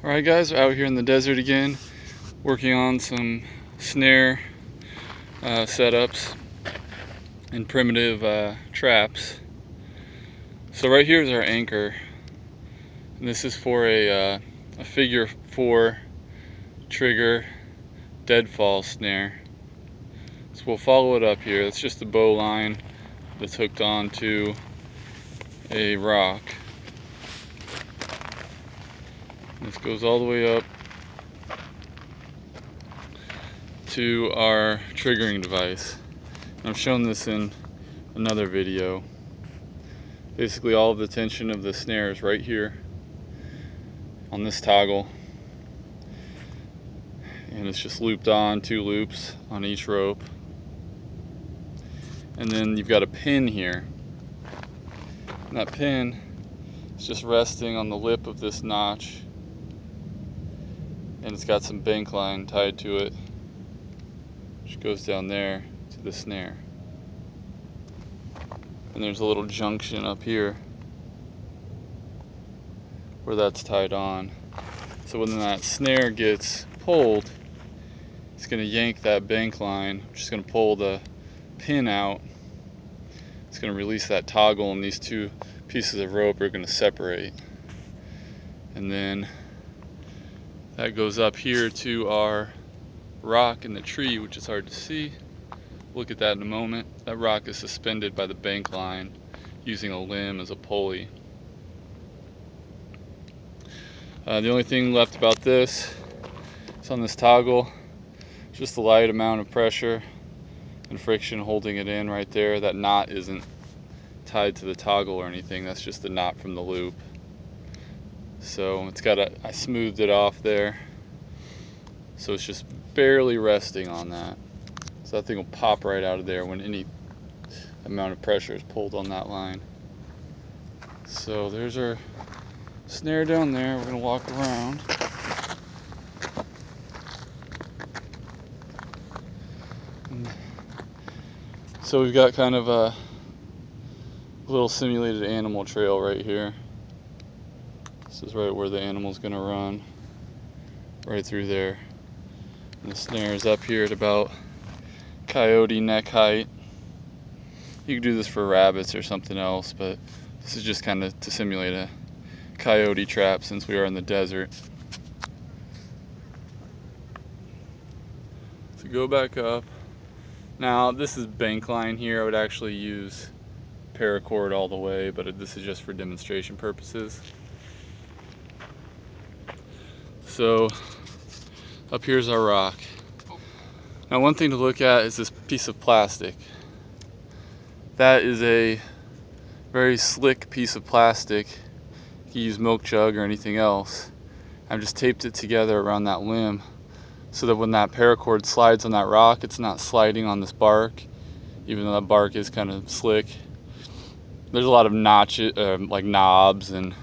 Alright guys, we're out here in the desert again, working on some snare setups and primitive traps. So right here is our anchor, and this is for a figure 4 trigger deadfall snare. So we'll follow it up here. It's just a bow line that's hooked onto a rock. This goes all the way up to our triggering device. I've shown this in another video. Basically all of the tension of the snare is right here on this toggle, and it's just looped on 2 loops on each rope. And then you've got a pin here, and that pin is just resting on the lip of this notch, and it's got some bank line tied to it which goes down there to the snare. And there's a little junction up here where that's tied on. So when that snare gets pulled, it's going to yank that bank line, which is going to pull the pin out. It's going to release that toggle, and these 2 pieces of rope are going to separate. And then that goes up here to our rock in the tree, which is hard to see. Look at that in a moment. That rock is suspended by the bank line using a limb as a pulley. The only thing left about this is on this toggle, just a light amount of pressure and friction holding it in right there. That knot isn't tied to the toggle or anything, that's just the knot from the loop. So it's got I smoothed it off there, so it's just barely resting on that. So that thing will pop right out of there when any amount of pressure is pulled on that line. So there's our snare down there. We're going to walk around. And so we've got kind of a little simulated animal trail right here. This is right where the animal's going to run, right through there. And the snare is up here at about coyote neck height. You could do this for rabbits or something else, but this is just kind of to simulate a coyote trap since we are in the desert. So go back up. Now this is bank line here. I would actually use paracord all the way, but this is just for demonstration purposes. So up here's our rock. Now one thing to look at is this piece of plastic. That is a very slick piece of plastic. You can use milk jug or anything else. I've just taped it together around that limb so that when that paracord slides on that rock, it's not sliding on this bark, even though that bark is kind of slick. There's a lot of notches, like knobs and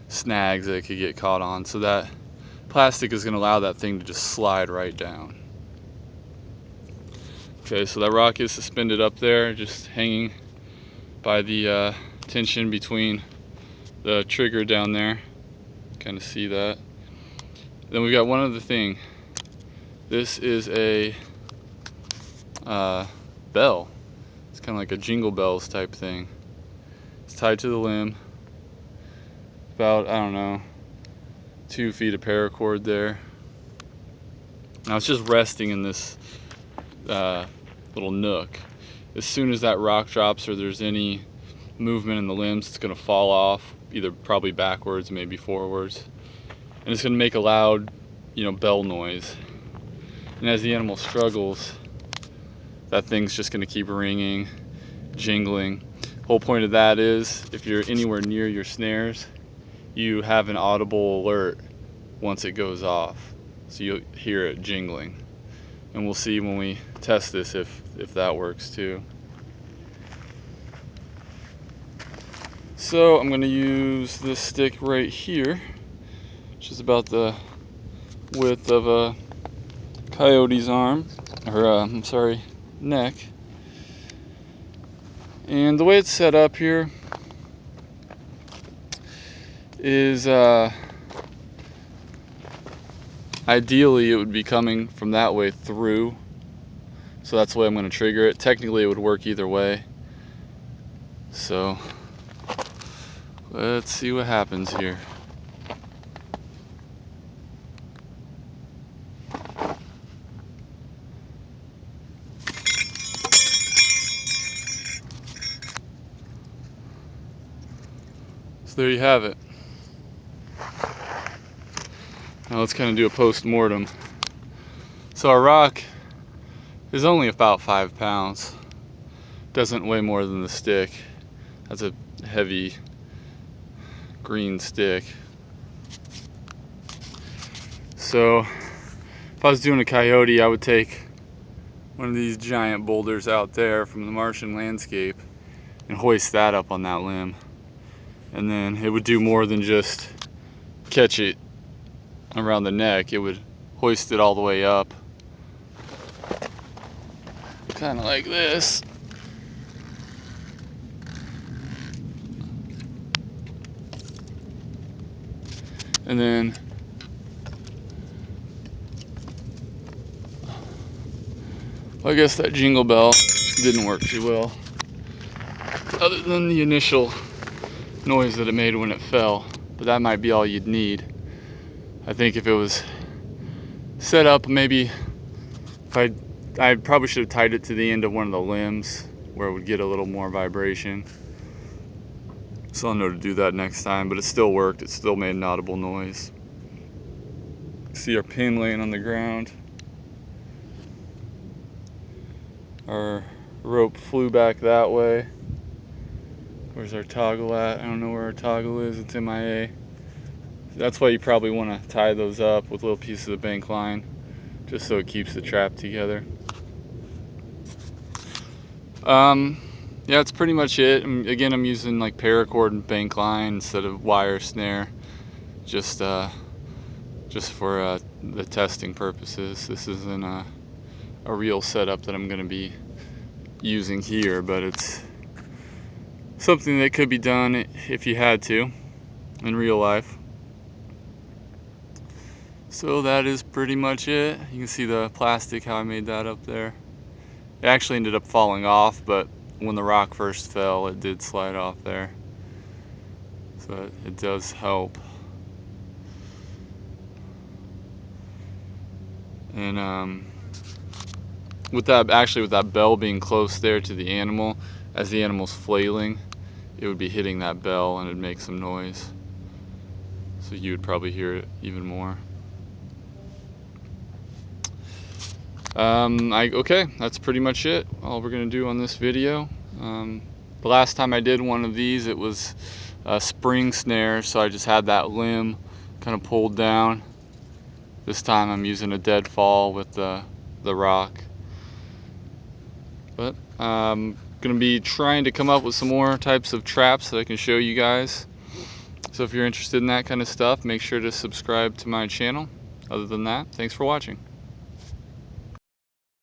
snags that it could get caught on, so that plastic is going to allow that thing to just slide right down. Okay, so that rock is suspended up there, just hanging by the tension between the trigger down there. Kind of see that. Then we got one other thing. This is a bell. It's kind of like a jingle bells type thing. It's tied to the limb. About, I don't know, 2 feet of paracord there. Now it's just resting in this little nook. As soon as that rock drops or there's any movement in the limbs, it's going to fall off, either probably backwards, maybe forwards, and it's going to make a loud, bell noise. And as the animal struggles, that thing's just going to keep ringing, jingling. Whole point of that is, if you're anywhere near your snares, you have an audible alert once it goes off, so you'll hear it jingling. And we'll see when we test this if that works too. So I'm going to use this stick right here, which is about the width of a coyote's arm, or neck. And the way it's set up here is Ideally it would be coming from that way through, so that's the way I'm going to trigger it. Technically it would work either way, so let's see what happens here. So there you have it. Now let's kind of do a post-mortem. So our rock is only about 5 pounds. Doesn't weigh more than the stick. That's a heavy green stick. So if I was doing a coyote, I would take one of these giant boulders out there from the Martian landscape and hoist that up on that limb. And then it would do more than just catch it around the neck. It would hoist it all the way up, kind of like this. And then I guess that jingle bell didn't work too well, other than the initial noise that it made when it fell. But that might be all you'd need. I think if it was set up, maybe if I probably should have tied it to the end of one of the limbs where it would get a little more vibration. So I'll know to do that next time, but it still worked. It still made an audible noise. See our pin laying on the ground. Our rope flew back that way. Where's our toggle at? I don't know where our toggle is. It's MIA. That's why you probably want to tie those up with little pieces of bank line, just so it keeps the trap together. Yeah, that's pretty much it. Again, I'm using like paracord and bank line instead of wire snare, just for the testing purposes. This isn't a real setup that I'm going to be using here, but it's something that could be done if you had to in real life. So that is pretty much it. You can see the plastic, how I made that up there. It actually ended up falling off, but when the rock first fell, it did slide off there. So it does help. And with that bell being close there to the animal, as the animal's flailing, it would be hitting that bell and it'd make some noise. So you would probably hear it even more. Okay, that's pretty much it. All we're gonna do on this video. The last time I did one of these, it was a spring snare, so I just had that limb kind of pulled down. This time I'm using a Deadfall with the rock. But I'm gonna be trying to come up with some more types of traps that I can show you guys. So if you're interested in that kind of stuff, make sure to subscribe to my channel. Other than that, thanks for watching.